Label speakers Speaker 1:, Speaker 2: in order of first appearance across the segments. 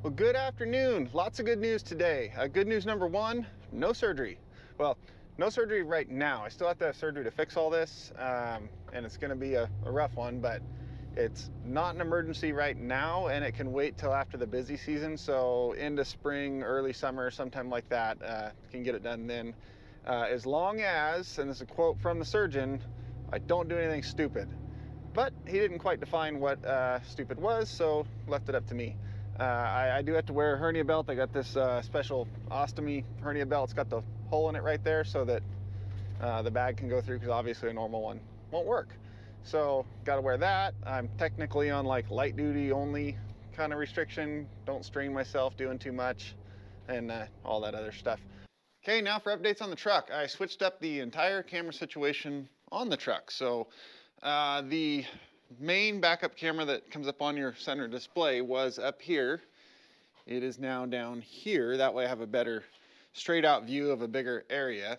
Speaker 1: Well, good afternoon. Lots of good news today. Good news number one, no surgery. Well, no surgery right now. I still have to have surgery to fix all this, and it's going to be a rough one, but it's not an emergency right now, and it can wait till after the busy season. So into spring, early summer, sometime like that, can get it done then. As long as, and this is a quote from the surgeon, I don't do anything stupid. But he didn't quite define what stupid was, so left it up to me. I do have to wear a hernia belt. I got this special ostomy hernia belt. It's got the hole in it right there so that the bag can go through, because obviously a normal one won't work. So got to wear that. I'm technically on like light duty only kind of restriction. Don't strain myself doing too much and all that other stuff. Okay, now for updates on the truck. I switched up the entire camera situation on the truck. So the main backup camera that comes up on your center display was up here. It is now down here. That way I have a better straight out view of a bigger area.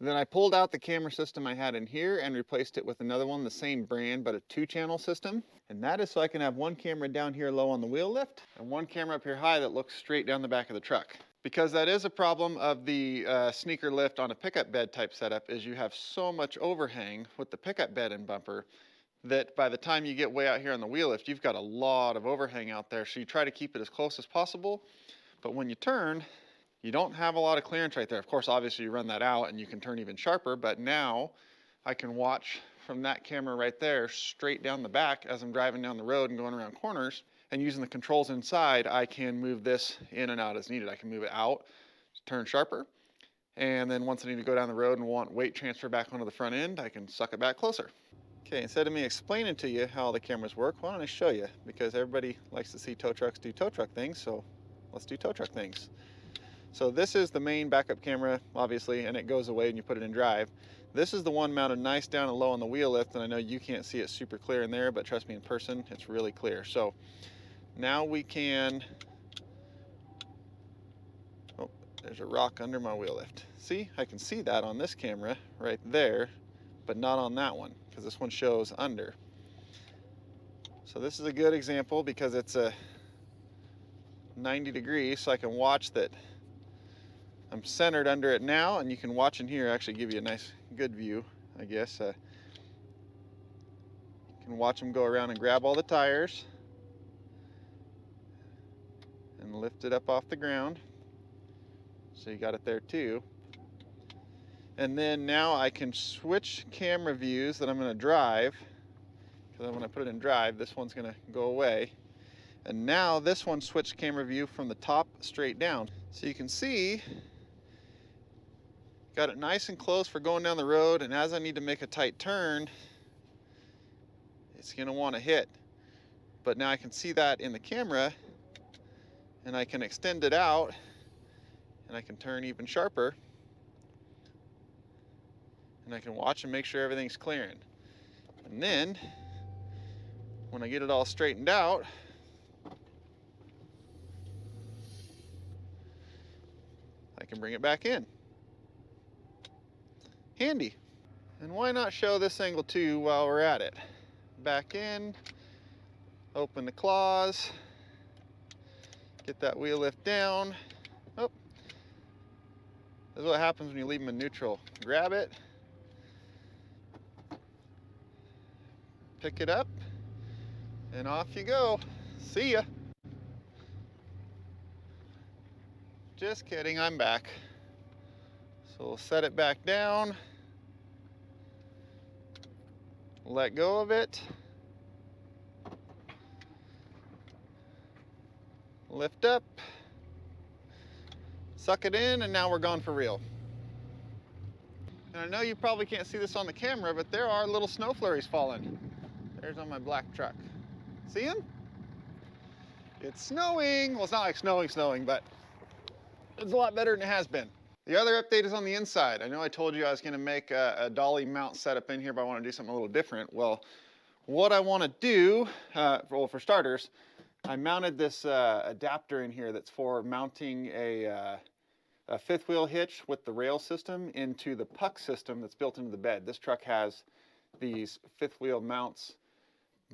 Speaker 1: Then I pulled out the camera system I had in here and replaced it with another one, the same brand, but a 2-channel system. And that is so I can have one camera down here low on the wheel lift and one camera up here high that looks straight down the back of the truck. Because that is a problem of the sneaker lift on a pickup bed type setup, is you have so much overhang with the pickup bed and bumper that by the time you get way out here on the wheel lift, you've got a lot of overhang out there. So you try to keep it as close as possible, but when you turn, you don't have a lot of clearance right there. Of course, obviously you run that out and you can turn even sharper, but now I can watch from that camera right there straight down the back as I'm driving down the road and going around corners. And using the controls inside, I can move this in and out as needed. I can move it out, turn sharper, and then once I need to go down the road and want weight transfer back onto the front end, I can suck it back closer. Okay, instead of me explaining to you how the cameras work, why don't I show you? Because everybody likes to see tow trucks do tow truck things, so let's do tow truck things. So this is the main backup camera, obviously, and it goes away and you put it in drive. This is the one mounted nice down and low on the wheel lift, and I know you can't see it super clear in there, but trust me, in person, it's really clear. So now we can, oh, there's a rock under my wheel lift. See, I can see that on this camera right there, but not on that one, because this one shows under. So this is a good example because it's a 90 degrees, so I can watch that I'm centered under it now, and you can watch in here, actually give you a nice good view, I guess. You can watch them go around and grab all the tires and lift it up off the ground. So you got it there too. And then now I can switch camera views that I'm going to drive, because when I put it in drive, this one's going to go away. And now this one switched camera view from the top straight down. So you can see, got it nice and close for going down the road, and as I need to make a tight turn, it's going to want to hit. But now I can see that in the camera, and I can extend it out, and I can turn even sharper, and I can watch and make sure everything's clearing. And then, when I get it all straightened out, I can bring it back in. Handy. And why not show this angle too while we're at it? Back in, open the claws, get that wheel lift down. Oh, this is what happens when you leave them in neutral. Grab it, pick it up, and off you go. See ya. Just kidding, I'm back. So we'll set it back down, let go of it, lift up, suck it in, and now we're gone for real. And I know you probably can't see this on the camera, but there are little snow flurries falling. There's on my black truck. See them? It's snowing. Well, it's not like snowing, but it's a lot better than it has been. The other update is on the inside. I know I told you I was going to make a dolly mount setup in here, but I want to do something a little different. Well, what I want to do, well, for starters, I mounted this adapter in here that's for mounting a fifth wheel hitch with the rail system into the puck system that's built into the bed. This truck has these fifth wheel mounts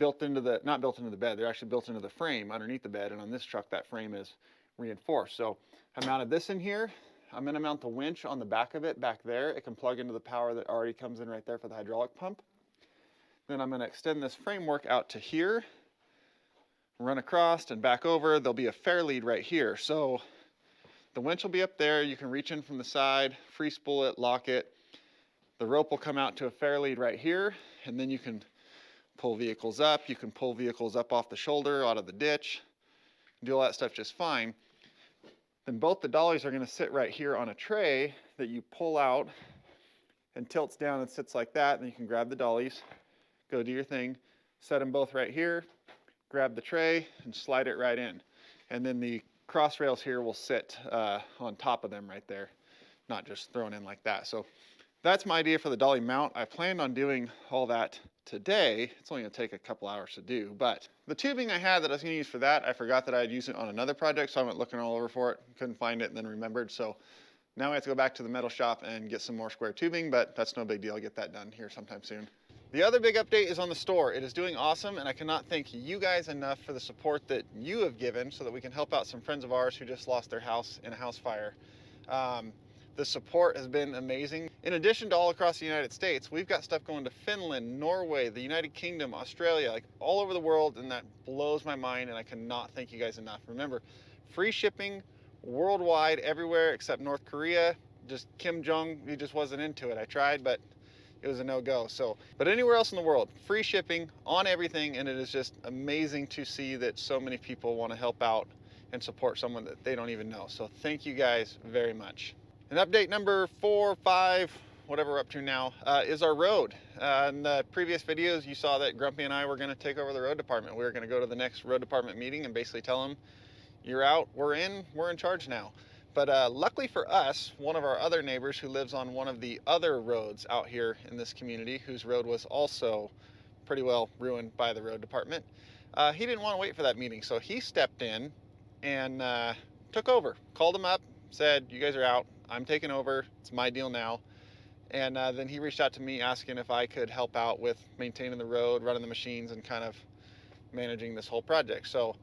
Speaker 1: built into the, not built into the bed, they're actually built into the frame underneath the bed, and on this truck that frame is reinforced. So I mounted this in here. I'm going to mount the winch on the back of it back there. It can plug into the power that already comes in right there for the hydraulic pump. Then I'm going to extend this framework out to here, run across and back over. There'll be a fair lead right here. So the winch will be up there. You can reach in from the side, free spool it, lock it. The rope will come out to a fair lead right here, and then you can pull vehicles up. You can pull vehicles up off the shoulder, out of the ditch, do all that stuff just fine. Then both the dollies are going to sit right here on a tray that you pull out and tilts down and sits like that. And you can grab the dollies, go do your thing, set them both right here, grab the tray and slide it right in. And then the cross rails here will sit on top of them right there, not just thrown in like that. So that's my idea for the dolly mount. I planned on doing all that today. It's only going to take a couple hours to do, but the tubing I had that I was going to use for that, I forgot that I'd use it on another project, so I went looking all over for it, couldn't find it, and then remembered. So now I have to go back to the metal shop and get some more square tubing, but that's no big deal. I'll get that done here sometime soon. The other big update is on the store. It is doing awesome, and I cannot thank you guys enough for the support that you have given so that we can help out some friends of ours who just lost their house in a house fire. The support has been amazing. In addition to all across the United States, we've got stuff going to Finland, Norway, the United Kingdom, Australia, like all over the world, and that blows my mind, and I cannot thank you guys enough. Remember, free shipping worldwide, everywhere except North Korea. Just Kim Jong, he just wasn't into it. I tried, but it was a no-go. So, but anywhere else in the world, free shipping on everything, and it is just amazing to see that so many people want to help out and support someone that they don't even know. So thank you guys very much. And update number 4, 5, whatever we're up to now, is our road. In the previous videos, you saw that Grumpy and I were going to take over the road department. We were going to go to the next road department meeting and basically tell them, you're out, we're in charge now. But luckily for us, one of our other neighbors who lives on one of the other roads out here in this community, whose road was also pretty well ruined by the road department, he didn't want to wait for that meeting. So he stepped in and took over, called him up, said, you guys are out. I'm taking over, it's my deal now. And then he reached out to me asking if I could help out with maintaining the road, running the machines, and kind of managing this whole project. So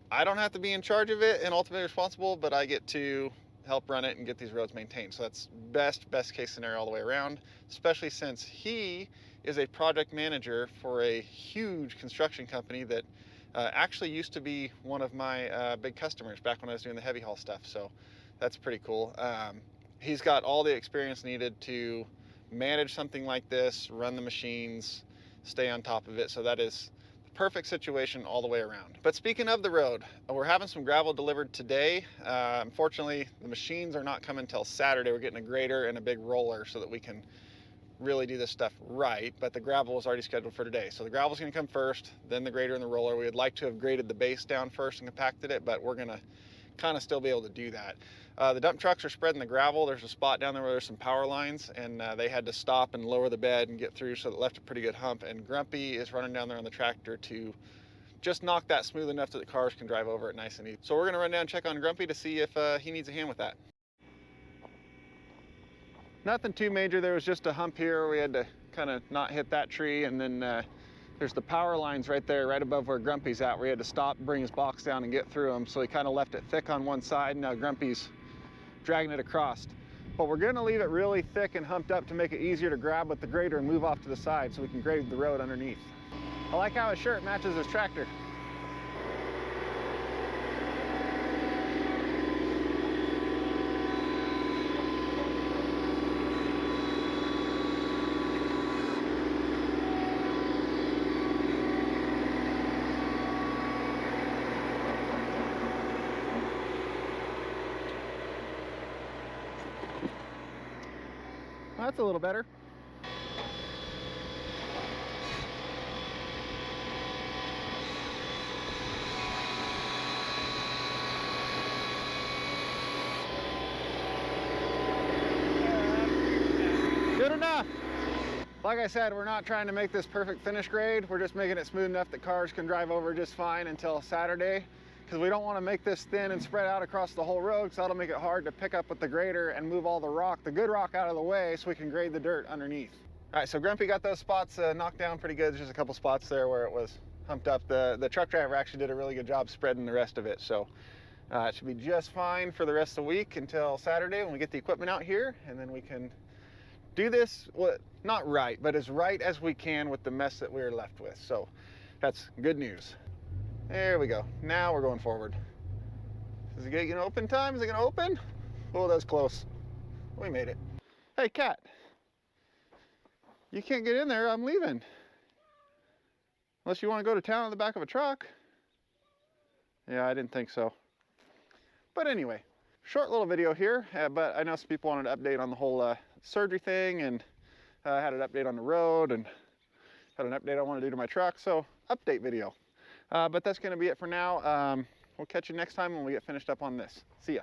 Speaker 1: I don't have to be in charge of it and ultimately responsible, but I get to help run it and get these roads maintained. So that's best case scenario all the way around, especially since he is a project manager for a huge construction company that actually used to be one of my big customers back when I was doing the heavy haul stuff. So that's pretty cool. He's got all the experience needed to manage something like this, run the machines, stay on top of it. So that is the perfect situation all the way around. But speaking of the road, we're having some gravel delivered today. Unfortunately, the machines are not coming until Saturday. We're getting a grader and a big roller so that we can really do this stuff right, but the gravel is already scheduled for today. So the gravel is going to come first, then the grader and the roller. We would like to have graded the base down first and compacted it, but we're going to kind of still be able to do that. The dump trucks are spreading the gravel. There's a spot down there where there's some power lines, and they had to stop and lower the bed and get through, so it left a pretty good hump. And Grumpy is running down there on the tractor to just knock that smooth enough that the cars can drive over it nice and easy. So we're going to run down and check on Grumpy to see if he needs a hand with that. Nothing too major. There was just a hump here. We had to kind of not hit that tree, and then there's the power lines right there, right above where Grumpy's at, where he had to stop, bring his box down and get through them. So he kind of left it thick on one side, and now Grumpy's dragging it across. But we're going to leave it really thick and humped up to make it easier to grab with the grader and move off to the side so we can grade the road underneath. I like how his shirt matches his tractor. Well, that's a little better. Good enough. Like I said, we're not trying to make this perfect finish grade. We're just making it smooth enough that cars can drive over just fine until Saturday, because we don't want to make this thin and spread out across the whole road, because that'll make it hard to pick up with the grader and move all the rock, the good rock, out of the way so we can grade the dirt underneath. All right, so Grumpy got those spots knocked down pretty good. There's just a couple spots there where it was humped up. The truck driver actually did a really good job spreading the rest of it, so it should be just fine for the rest of the week until Saturday when we get the equipment out here, and then we can do this, well, not right, but as right as we can with the mess that we're left with. So that's good news. There we go. Now we're going forward. Is it gonna open time? Is it gonna open? Oh, that's close. We made it. Hey, cat. You can't get in there. I'm leaving. Unless you want to go to town on the back of a truck. Yeah, I didn't think so. But anyway, short little video here, but I know some people wanted an update on the whole surgery thing, and had an update on the road, and had an update I want to do to my truck, so update video. But that's going to be it for now. We'll catch you next time when we get finished up on this. See ya.